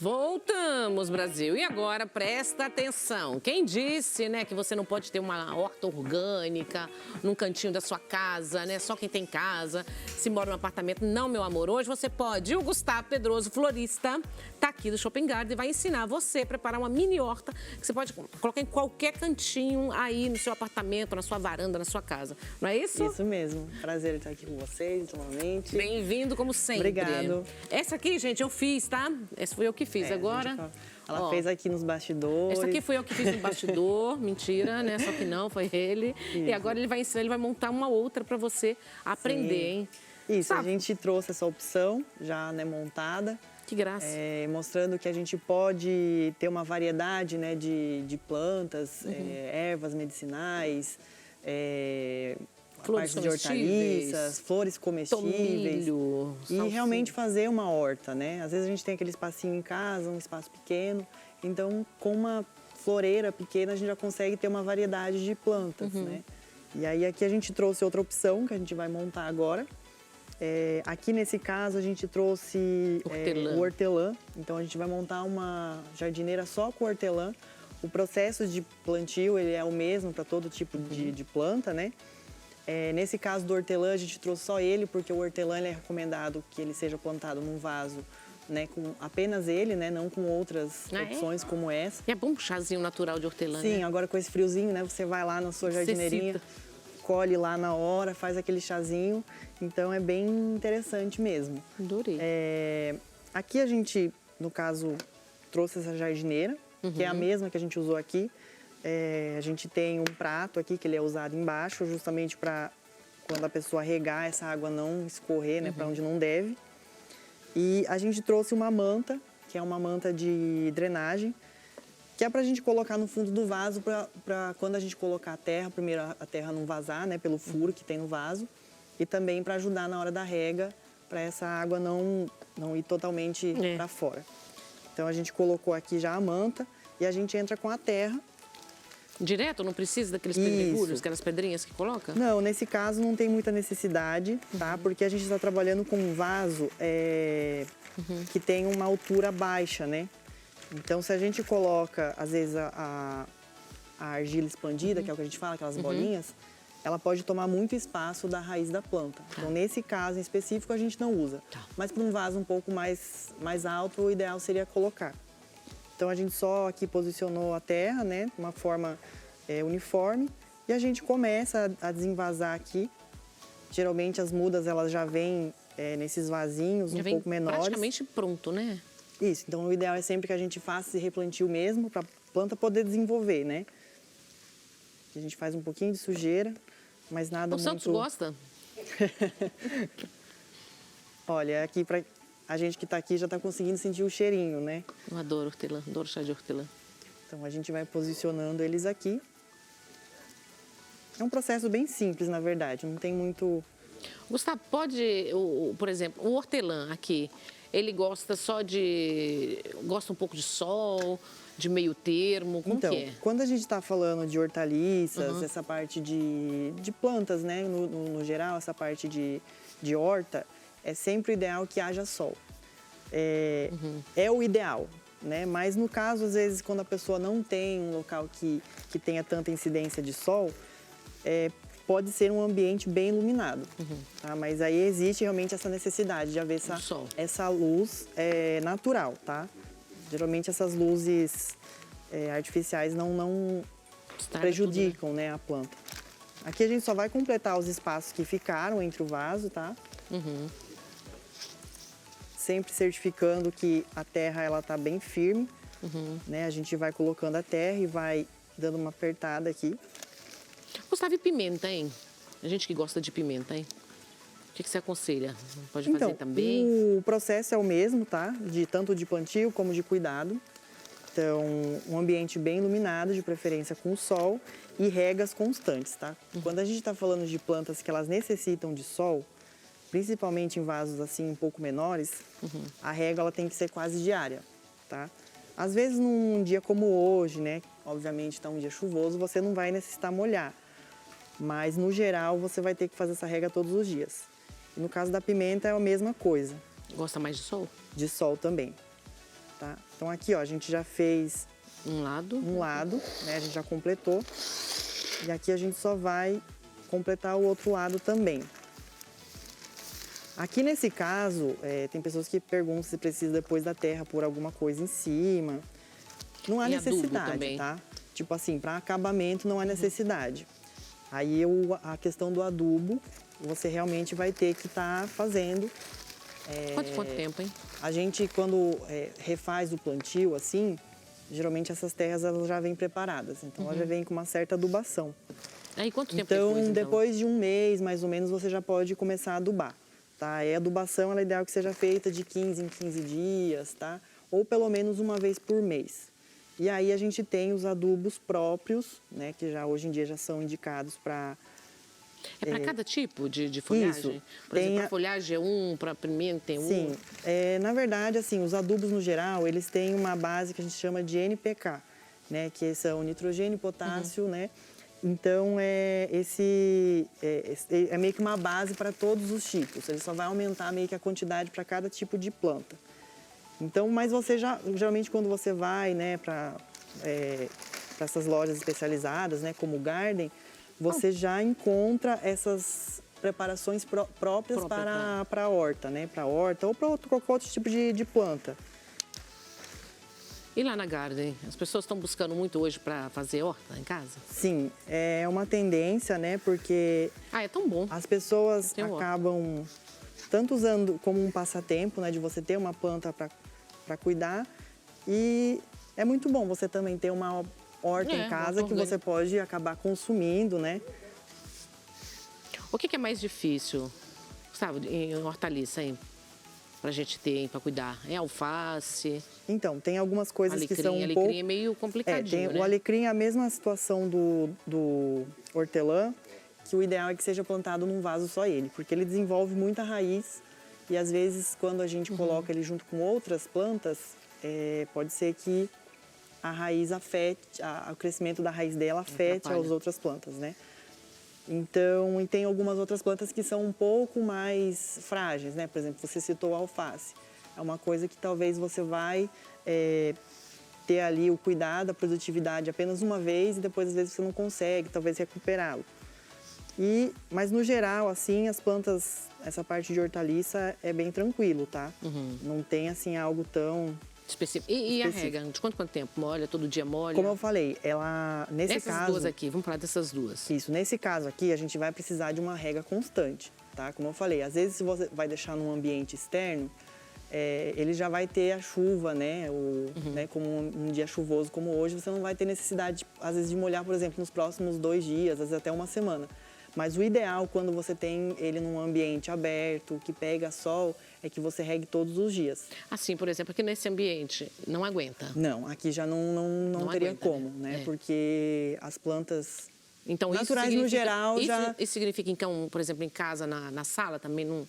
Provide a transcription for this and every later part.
Voltamos, Brasil. E agora, presta atenção. Quem disse, né, que você não pode ter uma horta orgânica num cantinho da sua casa, né? Só quem tem casa, se mora num apartamento. Não, meu amor, hoje você pode. O Gustavo Pedroso, florista, tá aqui do Shopping Garden e vai ensinar você a preparar uma mini horta que você pode colocar em qualquer cantinho aí no seu apartamento, na sua varanda, na sua casa. Não é isso? Isso mesmo. Prazer estar aqui com vocês, novamente. Bem-vindo, como sempre. Obrigado. Essa aqui, gente, eu fiz, tá? Essa foi eu que fiz. Agora... Ela fez aqui nos bastidores. Essa aqui foi eu que fiz no bastidor, mentira, né? Só que não, foi ele. Isso. E agora ele vai ensinar, ele vai montar uma outra para você aprender, Sim. hein? Isso, sabe? A gente trouxe essa opção já, né, montada. Que graça. Mostrando que a gente pode ter uma variedade, né, de plantas, ervas medicinais, flores parte de hortaliças, flores comestíveis. Tomilho, e realmente fazer uma horta, né? Às vezes a gente tem aquele espacinho em casa, um espaço pequeno. Então, com uma floreira pequena, a gente já consegue ter uma variedade de plantas, né? E aí aqui a gente trouxe outra opção que a gente vai montar agora. Aqui nesse caso a gente trouxe o hortelã. Então a gente vai montar uma jardineira só com hortelã. O processo de plantio ele é o mesmo para todo tipo de planta, né? Nesse caso do hortelã, a gente trouxe só ele, porque o hortelã ele é recomendado que ele seja plantado num vaso, né, com apenas ele, né, não com outras opções como essa. E é bom um chazinho natural de hortelã, Sim, né? agora com esse friozinho, né, você vai lá na sua jardineirinha, colhe lá na hora, faz aquele chazinho. Então é bem interessante mesmo. Adorei. Aqui a gente, no caso, trouxe essa jardineira, que é a mesma que a gente usou aqui. A gente tem um prato aqui que ele é usado embaixo, justamente para quando a pessoa regar, essa água não escorrer, né, para onde não deve. E a gente trouxe uma manta, que é uma manta de drenagem, que é para a gente colocar no fundo do vaso para quando a gente colocar a terra, primeiro a terra não vazar, né, pelo furo que tem no vaso, e também para ajudar na hora da rega, para essa água não ir totalmente para fora. Então a gente colocou aqui já a manta e a gente entra com a terra. Direto? Não precisa daqueles pedregulhos, aquelas pedrinhas que coloca? Não, nesse caso não tem muita necessidade, tá? Porque a gente está trabalhando com um vaso que tem uma altura baixa, né? Então, se a gente coloca, às vezes, a argila expandida, que é o que a gente fala, aquelas bolinhas, ela pode tomar muito espaço da raiz da planta. Então, nesse caso em específico, a gente não usa. Mas para um vaso um pouco mais alto, o ideal seria colocar. Então, a gente só aqui posicionou a terra, né, de uma forma uniforme, e a gente começa a desenvasar aqui. Geralmente, as mudas, elas já vêm nesses vasinhos um pouco menores. Praticamente pronto, né? Isso. Então, o ideal é sempre que a gente faça esse replantio mesmo, para a planta poder desenvolver, né? A gente faz um pouquinho de sujeira, mas nada muito... O Santos gosta? Olha, aqui para... A gente que está aqui já está conseguindo sentir o cheirinho, né? Eu adoro hortelã, adoro chá de hortelã. Então, a gente vai posicionando eles aqui. É um processo bem simples, na verdade, não tem muito... Gustavo, por exemplo, o hortelã aqui, ele gosta gosta um pouco de sol, de meio termo, como que é? Quando a gente está falando de hortaliças, essa parte de plantas, né, no geral, essa parte de horta, é sempre o ideal que haja sol. É o ideal, né? Mas no caso, às vezes, quando a pessoa não tem um local que tenha tanta incidência de sol, pode ser um ambiente bem iluminado. Tá? Mas aí existe realmente essa necessidade de haver essa luz natural, tá? Geralmente essas luzes artificiais não prejudicam, né, a planta. Aqui a gente só vai completar os espaços que ficaram entre o vaso, tá? Sempre certificando que a terra ela tá bem firme, né? A gente vai colocando a terra e vai dando uma apertada aqui. Gustavo, e pimenta, hein? A gente que gosta de pimenta, hein? O que você aconselha? Pode fazer também? O processo é o mesmo, tá? Tanto de plantio como de cuidado. Então, um ambiente bem iluminado, de preferência com sol, e regas constantes, tá? Quando a gente está falando de plantas que elas necessitam de sol, principalmente em vasos assim um pouco menores, a rega ela tem que ser quase diária, tá? Às vezes num dia como hoje, né, obviamente está um dia chuvoso, você não vai necessitar molhar, mas no geral você vai ter que fazer essa rega todos os dias. E no caso da pimenta é a mesma coisa. Gosta mais de sol? De sol também. tá? Então aqui, ó, a gente já fez Um lado. um lado, né? A gente já completou. E aqui a gente só vai completar o outro lado também. Aqui nesse caso, tem pessoas que perguntam se precisa depois da terra pôr alguma coisa em cima. Não há E adubo necessidade, também. tá? Tipo assim, para acabamento não há necessidade. Aí a questão do adubo, você realmente vai ter que estar fazendo. Quanto tempo, hein? A gente, quando refaz o plantio, assim, geralmente essas terras elas já vêm preparadas. Então, ela já vem com uma certa adubação. Aí quanto tempo Então, depois, então? depois de um mês, mais ou menos, você já pode começar a adubar, tá? E a adubação, ela é ideal que seja feita de 15 em 15 dias, tá? Ou pelo menos uma vez por mês. E aí a gente tem os adubos próprios, né? Que já hoje em dia já são indicados para... É para cada tipo de folhagem? Isso. Por exemplo, para folhagem é um, para pimenta tem um? Sim. Na verdade, assim, os adubos, no geral, eles têm uma base que a gente chama de NPK, né? Que são nitrogênio, potássio, né? Então, é meio que uma base para todos os tipos. Ele só vai aumentar meio que a quantidade para cada tipo de planta. Então, mas você geralmente quando você vai, né, para essas lojas especializadas, né, como o Garden, você já encontra essas preparações próprias para a horta, né, para a horta ou para qualquer outro tipo de planta. E lá na Garden, as pessoas estão buscando muito hoje para fazer horta em casa? Sim, é uma tendência, né? Porque é tão bom. As pessoas acabam tanto usando como um passatempo, né? De você ter uma planta para cuidar. E é muito bom você também ter uma horta em casa que você pode acabar consumindo, né? O que é mais difícil, Gustavo, em hortaliça, hein? Pra gente ter, para cuidar? É alface? Então, tem algumas coisas alecrim, que são um alecrim é meio complicadinho, né? O alecrim é a mesma situação do hortelã, que o ideal é que seja plantado num vaso só ele, porque ele desenvolve muita raiz e às vezes quando a gente coloca ele junto com outras plantas, pode ser que a raiz afete, o crescimento da raiz dela afete as outras plantas, né? Então, e tem algumas outras plantas que são um pouco mais frágeis, né? Por exemplo, você citou a alface. É uma coisa que talvez você vai ter ali o cuidado, a produtividade apenas uma vez e depois, às vezes, você não consegue, talvez, recuperá-lo. Mas, no geral, assim, as plantas, essa parte de hortaliça é bem tranquilo, tá? Não tem, assim, algo tão... Específico. E a rega? De quanto tempo? Molha? Todo dia molha? Como eu falei, nesse caso... Essas duas aqui, vamos falar dessas duas. Isso, nesse caso aqui, a gente vai precisar de uma rega constante, tá? Como eu falei, às vezes se você vai deixar num ambiente externo, ele já vai ter a chuva, né? Né? Como um dia chuvoso como hoje, você não vai ter necessidade, às vezes, de molhar, por exemplo, nos próximos 2 dias, às vezes até uma semana. Mas o ideal, quando você tem ele num ambiente aberto, que pega sol, é que você regue todos os dias. Assim, por exemplo, aqui nesse ambiente, não aguenta? Não, aqui já não teria aguenta, como, né? Porque as plantas naturais, no geral, Isso significa, então, por exemplo, em casa, na sala, também não...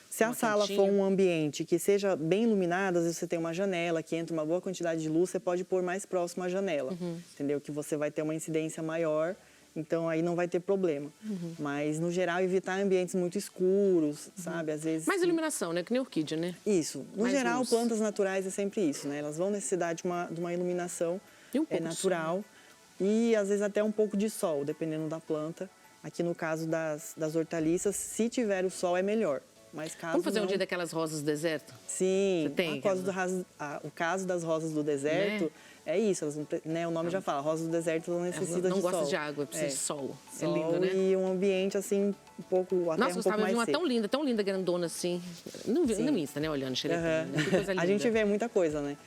Se a sala for um ambiente que seja bem iluminado, às vezes você tem uma janela que entra uma boa quantidade de luz, você pode pôr mais próximo à janela, entendeu? Que você vai ter uma incidência maior. Então, aí não vai ter problema. Mas, no geral, evitar ambientes muito escuros, sabe? Às vezes... Mais iluminação, né? Que nem orquídea, né? Isso. No geral, plantas naturais é sempre isso, né? Elas vão necessitar de uma iluminação natural. E, às vezes, até um pouco de sol, dependendo da planta. Aqui, no caso das hortaliças, se tiver o sol, é melhor. Mas caso Vamos fazer um dia daquelas rosas do deserto? Sim. Você tem? O caso das rosas do deserto... Né? É isso, o nome já fala, rosas do deserto não necessitam de sol. Não gosta de água, precisa de sol. É lindo, né? E um ambiente, assim, um pouco mais seco. Nossa, Gustavo, eu vi uma tão linda, grandona assim. Não vi no Insta, né, olhando, xeretando. Que coisa linda. A gente vê muita coisa, né?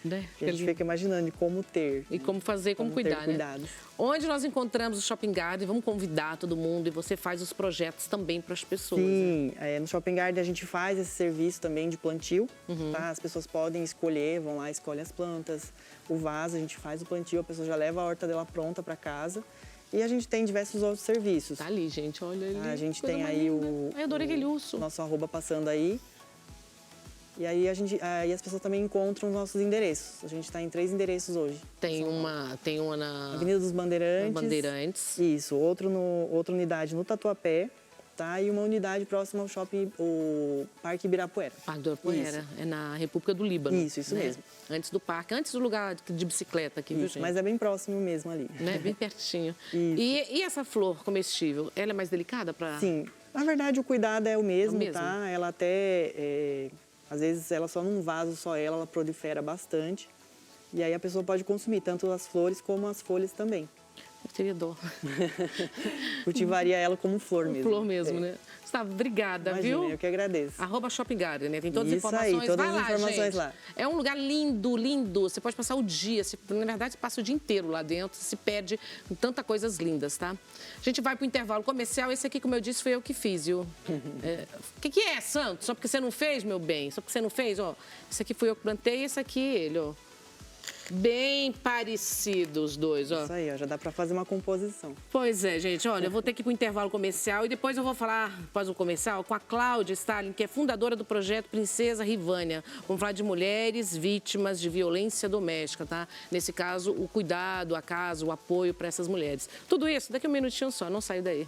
E a gente fica imaginando de como ter. E como fazer, como cuidar, né? Onde nós encontramos o Shopping Garden, vamos convidar todo mundo e você faz os projetos também para as pessoas. Sim, no Shopping Garden a gente faz esse serviço também de plantio, tá? As pessoas podem escolher, vão lá, escolhem as plantas, o vaso, a gente faz o plantio, a pessoa já leva a horta dela pronta para casa. E a gente tem diversos outros serviços. Tá ali, gente, olha ali. A gente tem aí eu adorei aquele urso. Nosso @ passando aí. E aí as pessoas também encontram os nossos endereços. A gente está em 3 endereços hoje. Tem uma na Avenida dos Bandeirantes. Bandeirantes. Isso, outra unidade no Tatuapé tá? E uma unidade próxima ao shopping, o Parque Ibirapuera. Parque do Ibirapuera, é na República do Líbano. Isso né? mesmo. Antes do parque, antes do lugar de bicicleta aqui, viu, Isso, gente? mas é bem próximo mesmo ali. Né? Bem pertinho. Isso. E essa flor comestível, ela é mais delicada para... Sim, na verdade o cuidado é o mesmo, mesmo? tá? Ela até, às vezes ela só num vaso, só ela prolifera bastante. E aí a pessoa pode consumir tanto as flores como as folhas também. Eu teria dó. Cultivaria ela como flor mesmo. Flor mesmo, né? Gustavo, obrigada, Imagina, viu? eu que agradeço. @Shopping Garden, né? Tem todas as Isso informações. aí, todas Vai as lá, informações gente. lá. É um lugar lindo, lindo. Você pode passar o dia. Na verdade, você passa o dia inteiro lá dentro. Se perde com tantas coisas lindas, tá? A gente vai pro intervalo comercial. Esse aqui, como eu disse, foi eu que fiz, viu? O que é, Santos? Só porque você não fez, meu bem? Só porque você não fez, ó. Esse aqui fui eu que plantei e esse aqui ele, ó. Bem parecidos os dois, ó. Isso aí, ó, já dá pra fazer uma composição. Pois é, gente. Olha, eu vou ter que ir para o intervalo comercial e depois eu vou falar, após o comercial, com a Cláudia Stalin, que é fundadora do projeto Princesa Rivânia. Vamos falar de mulheres vítimas de violência doméstica, tá? Nesse caso, o cuidado, a casa, o apoio para essas mulheres. Tudo isso daqui a um minutinho só, não saio daí.